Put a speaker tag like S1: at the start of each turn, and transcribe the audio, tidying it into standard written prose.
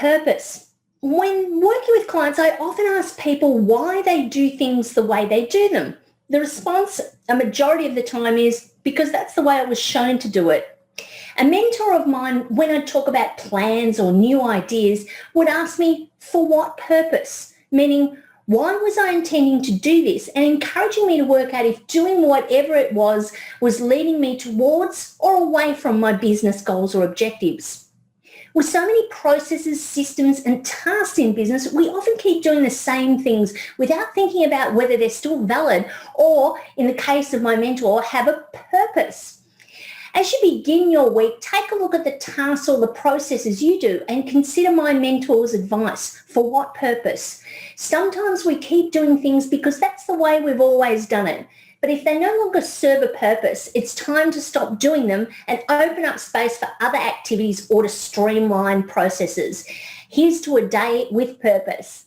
S1: Purpose. When working with clients, I often ask people why they do things the way they do them. The response a majority of the time is because that's the way I was shown to do it. A mentor of mine, when I talk about plans or new ideas, would ask me for what purpose, meaning why was I intending to do this, and encouraging me to work out if doing whatever it was leading me towards or away from my business goals or objectives. With so many processes, systems and tasks in business, we often keep doing the same things without thinking about whether they're still valid or, in the case of my mentor, have a purpose. As you begin your week, take a look at the tasks or the processes you do and consider my mentor's advice. For what purpose? Sometimes we keep doing things because that's the way we've always done it. But if they no longer serve a purpose, it's time to stop doing them and open up space for other activities or to streamline processes. Here's to a day with purpose.